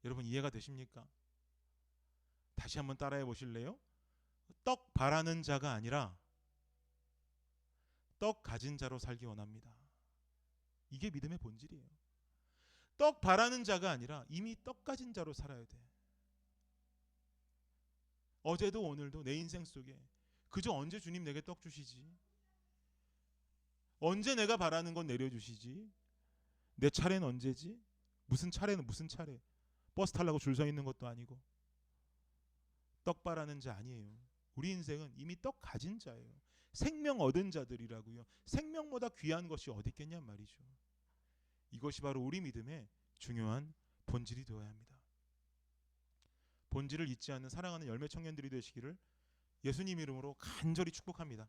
여러분 이해가 되십니까? 다시 한번 따라해 보실래요? 떡 바라는 자가 아니라 떡 가진 자로 살기 원합니다. 이게 믿음의 본질이에요. 떡 바라는 자가 아니라 이미 떡 가진 자로 살아야 돼. 어제도 오늘도 내 인생 속에 그저 언제 주님 내게 떡 주시지? 언제 내가 바라는 건 내려주시지? 내 차례는 언제지? 무슨 차례는 무슨 차례? 버스 타려고 줄 서 있는 것도 아니고. 떡 바라는 자 아니에요. 우리 인생은 이미 떡 가진 자예요. 생명 얻은 자들이라고요. 생명보다 귀한 것이 어디 있겠냔 말이죠. 이것이 바로 우리 믿음의 중요한 본질이 되어야 합니다. 본질을 잊지 않는 사랑하는 열매 청년들이 되시기를 예수님 이름으로 간절히 축복합니다.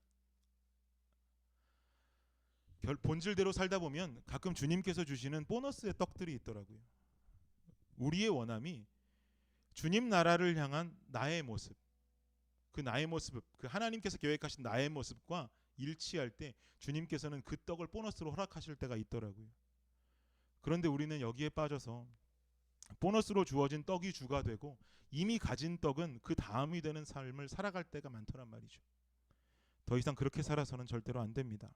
본질대로 살다 보면 가끔 주님께서 주시는 보너스의 떡들이 있더라고요. 우리의 원함이 주님 나라를 향한 나의 모습, 그 나의 모습, 그 하나님께서 계획하신 나의 모습과 일치할 때 주님께서는 그 떡을 보너스로 허락하실 때가 있더라고요. 그런데 우리는 여기에 빠져서 보너스로 주어진 떡이 주가 되고 이미 가진 떡은 그 다음이 되는 삶을 살아갈 때가 많더란 말이죠. 더 이상 그렇게 살아서는 절대로 안 됩니다.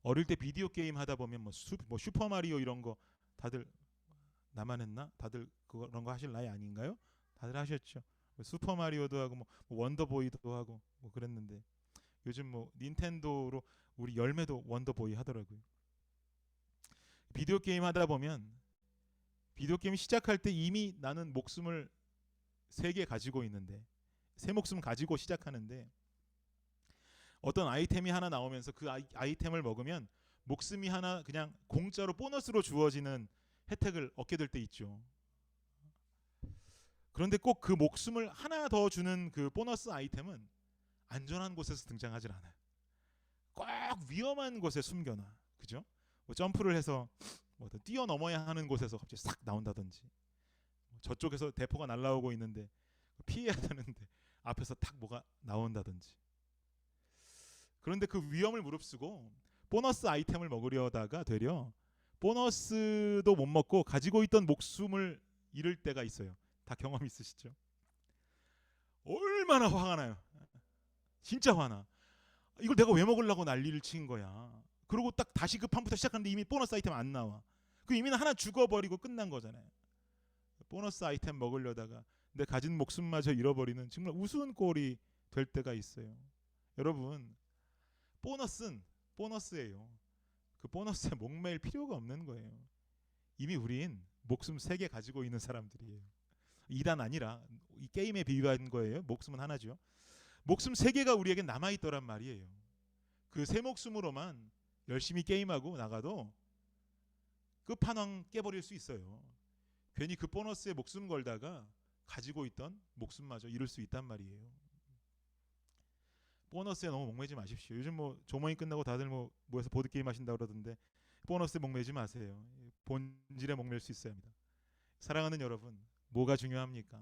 어릴 때 비디오 게임 하다 보면 뭐 슈퍼마리오 이런 거 다들 나만 했나? 다들 그런 거 하실 나이 아닌가요? 다들 하셨죠. 슈퍼마리오도 하고 뭐 원더보이도 하고 뭐 그랬는데 요즘 뭐 닌텐도로 우리 열매도 원더보이 하더라고요. 비디오 게임 하다 보면 비디오 게임 시작할 때 이미 나는 목숨을 3개 가지고 있는데 3목숨 가지고 시작하는데 어떤 아이템이 하나 나오면서 그 아이템을 먹으면 목숨이 하나 그냥 공짜로 보너스로 주어지는 혜택을 얻게 될 때 있죠. 그런데 꼭 그 목숨을 하나 더 주는 그 보너스 아이템은 안전한 곳에서 등장하질 않아요. 꼭 위험한 곳에 숨겨놔. 그죠? 뭐 점프를 해서 뭐 뛰어넘어야 하는 곳에서 갑자기 싹 나온다든지, 저쪽에서 대포가 날아오고 있는데 피해야 되는데 앞에서 탁 뭐가 나온다든지. 그런데 그 위험을 무릅쓰고 보너스 아이템을 먹으려다가 되려 보너스도 못 먹고 가지고 있던 목숨을 잃을 때가 있어요. 다 경험 있으시죠? 얼마나 화가 나요. 진짜 화나. 이걸 내가 왜 먹으려고 난리를 친 거야. 그리고 딱 다시 그 판부터 시작하는데 이미 보너스 아이템 안 나와. 그 이미 하나 죽어버리고 끝난 거잖아요. 보너스 아이템 먹으려다가 내 가진 목숨마저 잃어버리는 정말 우스운 꼴이 될 때가 있어요. 여러분, 보너스는 보너스예요. 그 보너스에 목매일 필요가 없는 거예요. 이미 우린 목숨 3개 가지고 있는 사람들이에요. 2단 아니라 이 게임에 비유한 거예요. 목숨은 하나죠. 목숨 3개가 우리에게 남아있더란 말이에요. 그 3목숨으로만 열심히 게임하고 나가도 끝판왕 깨버릴 수 있어요. 괜히 그 보너스에 목숨 걸다가 가지고 있던 목숨마저 잃을 수 있단 말이에요. 보너스에 너무 목매지 마십시오. 요즘 뭐 조모임 끝나고 다들 뭐 모여서 보드 게임 하신다 그러던데 보너스에 목매지 마세요. 본질에 목맬 수 있어야 합니다. 사랑하는 여러분, 뭐가 중요합니까?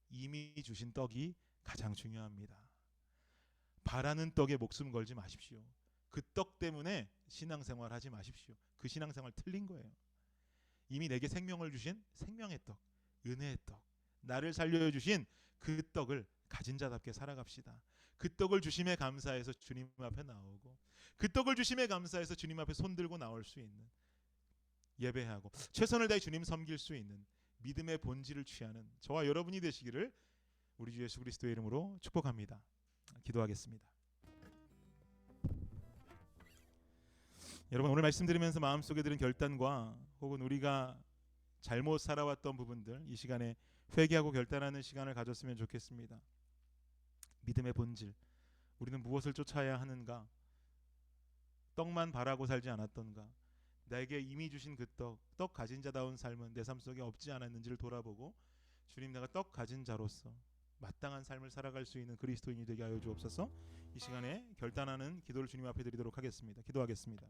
이미 주신 떡이 가장 중요합니다. 바라는 떡에 목숨 걸지 마십시오. 그 떡 때문에 신앙생활 하지 마십시오. 그 신앙생활 틀린 거예요. 이미 내게 생명을 주신 생명의 떡, 은혜의 떡, 나를 살려주신 그 떡을 가진 자답게 살아갑시다. 그 떡을 주심에 감사해서 주님 앞에 나오고, 그 떡을 주심에 감사해서 주님 앞에 손들고 나올 수 있는, 예배하고 최선을 다해 주님 섬길 수 있는 믿음의 본질을 취하는 저와 여러분이 되시기를 우리 주 예수 그리스도의 이름으로 축복합니다. 기도하겠습니다. 여러분, 오늘 말씀드리면서 마음속에 드는 결단과 혹은 우리가 잘못 살아왔던 부분들 이 시간에 회개하고 결단하는 시간을 가졌으면 좋겠습니다. 믿음의 본질, 우리는 무엇을 쫓아야 하는가? 떡만 바라고 살지 않았던가? 내게 이미 주신 그 떡 가진 자다운 삶은 내 삶 속에 없지 않았는지를 돌아보고 주님 내가 떡 가진 자로서 마땅한 삶을 살아갈 수 있는 그리스도인이 되게 하여 주옵소서. 이 시간에 결단하는 기도를 주님 앞에 드리도록 하겠습니다. 기도하겠습니다.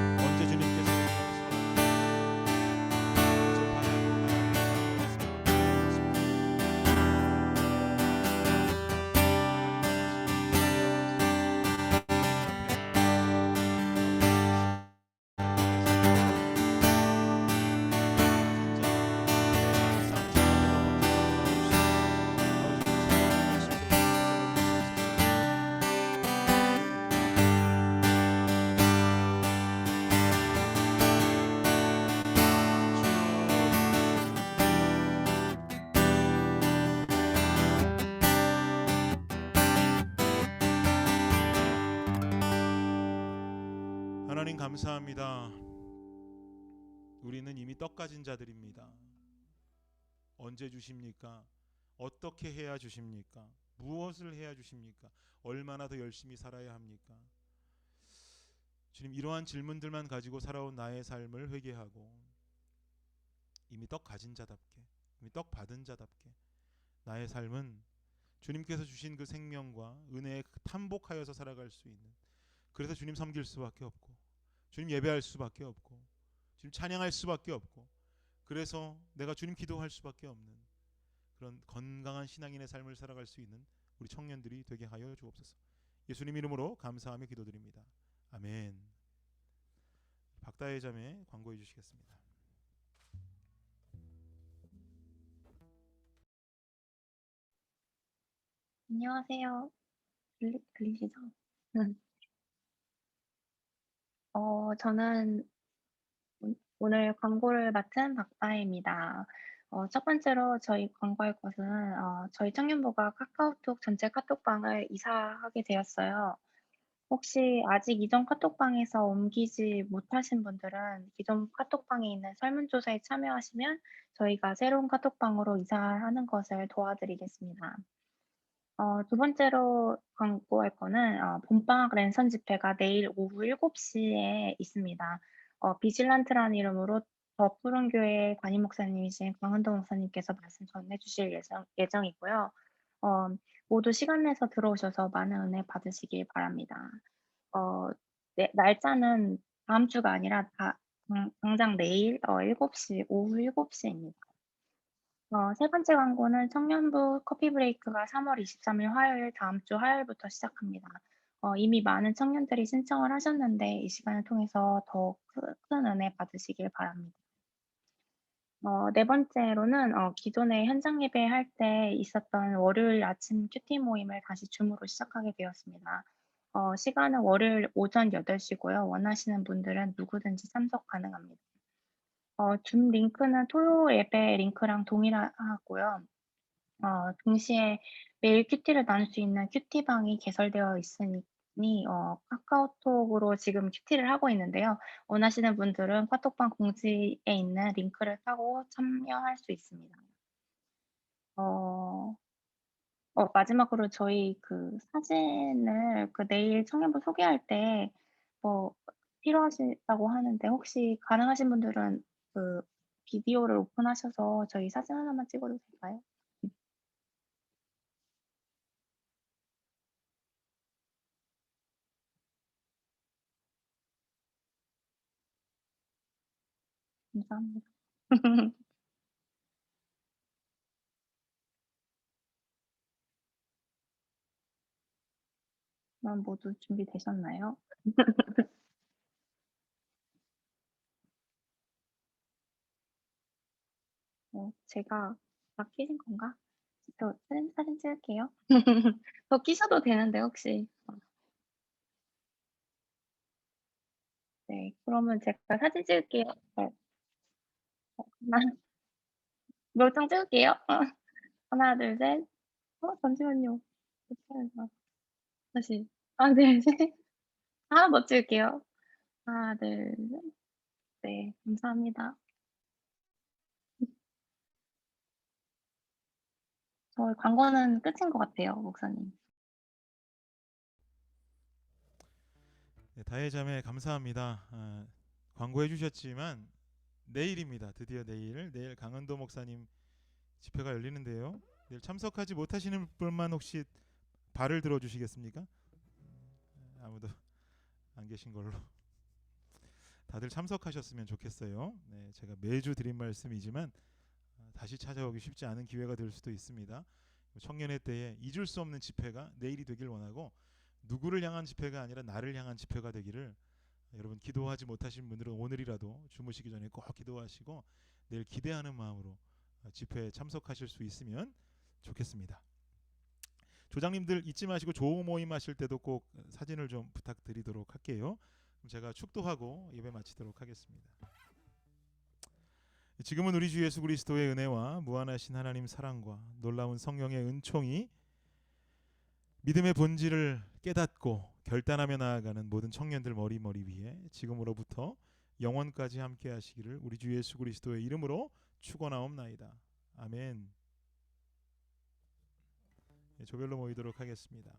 언제 주님께서 하나님 감사합니다. 우리는 이미 떡 가진 자들입니다. 언제 주십니까? 어떻게 해야 주십니까? 무엇을 해야 주십니까? 얼마나 더 열심히 살아야 합니까? 주님, 이러한 질문들만 가지고 살아온 나의 삶을 회개하고 이미 떡 가진 자답게, 이미 떡 받은 자답게 나의 삶은 주님께서 주신 그 생명과 은혜에 탐복하여서 살아갈 수 있는, 그래서 주님 섬길 수밖에 없고 주님 예배할 수밖에 없고 주님 찬양할 수밖에 없고, 그래서 내가 주님 기도할 수밖에 없는 그런 건강한 신앙인의 삶을 살아갈 수 있는 우리 청년들이 되게 하여 주옵소서. 예수님 이름으로 감사하며 기도드립니다. 아멘. 박다혜 자매 광고해 주시겠습니다. 안녕하세요. 들리시죠? 저는 오늘 광고를 맡은 박다혜입니다. 첫 번째로 저희 광고할 것은 저희 청년부가 카카오톡 전체 카톡방을 이사하게 되었어요. 혹시 아직 이전 카톡방에서 옮기지 못하신 분들은 기존 카톡방에 있는 설문조사에 참여하시면 저희가 새로운 카톡방으로 이사하는 것을 도와드리겠습니다. 두 번째로 광고할 거는 봄방학 랜선 집회가 내일 오후 7시에 있습니다. 비질란트라는 이름으로 더 푸른 교회 담임 목사님이신 강은도 목사님께서 말씀 전해 주실 예정이고요. 어 모두 시간 내서 들어오셔서 많은 은혜 받으시길 바랍니다. 어 네, 날짜는 다음 주가 아니라 당장 내일 7시 오후 7시입니다. 세 번째 광고는 청년부 커피 브레이크가 3월 23일 화요일 다음 주 화요일부터 시작합니다. 이미 많은 청년들이 신청을 하셨는데 이 시간을 통해서 더 큰 은혜 받으시길 바랍니다. 네 번째로는 기존에 현장 예배할 때 있었던 월요일 아침 큐티 모임을 다시 줌으로 시작하게 되었습니다. 시간은 월요일 오전 8시고요. 원하시는 분들은 누구든지 참석 가능합니다. 줌 링크는 토요 예배 링크랑 동일하고요. 동시에 매일 큐티를 나눌 수 있는 큐티방이 개설되어 있으니 카카오톡으로 지금 큐티를 하고 있는데요. 원하시는 분들은 카톡방 공지에 있는 링크를 타고 참여할 수 있습니다. 어 마지막으로 저희 그 사진을 내일 청년부 소개할 때 필요하시다고 하는데 혹시 가능하신 분들은 그 비디오를 오픈하셔서 저희 사진 하나만 찍어도 될까요? 감사합니다. 그럼 모두 준비되셨나요? 제가 켜진 건가? 저 사진 찍을게요. 저 끼셔도 되는데 혹시. 네. 그러면 제가 사진 찍을게요. 네. 하나 몇 장 찍을게요. 하나, 둘, 셋. 잠시만요. 잠시만요. 다시. 하나, 둘, 셋. 더 찍을게요. 하나, 둘, 셋. 네, 감사합니다. 저희 광고는 끝인 것 같아요, 목사님. 네, 다혜자매 감사합니다. 광고해 주셨지만 내일입니다. 드디어 내일 강은도 목사님 집회가 열리는데요. 내일 참석하지 못하시는 분만 혹시 발을 들어 주시겠습니까? 아무도 안 계신 걸로. 다들 참석하셨으면 좋겠어요. 네, 제가 매주 드린 말씀이지만 다시 찾아오기 쉽지 않은 기회가 될 수도 있습니다. 청년의 때에 잊을 수 없는 집회가 내일이 되길 원하고, 누구를 향한 집회가 아니라 나를 향한 집회가 되기를, 여러분 기도하지 못하신 분들은 오늘이라도 주무시기 전에 꼭 기도하시고 내일 기대하는 마음으로 집회에 참석하실 수 있으면 좋겠습니다. 조장님들 잊지 마시고 조호 모임 하실 때도 꼭 사진을 좀 부탁드리도록 할게요. 그럼 제가 축도하고 예배 마치도록 하겠습니다. 지금은 우리 주 예수 그리스도의 은혜와 무한하신 하나님 사랑과 놀라운 성령의 은총이 믿음의 본질을 깨닫고 결단하며 나아가는 모든 청년들 머리 위에 지금으로부터 영원까지 함께 하시기를 우리 주 예수 그리스도의 이름으로 축원하옵나이다. 아멘. 조별로 모이도록 하겠습니다.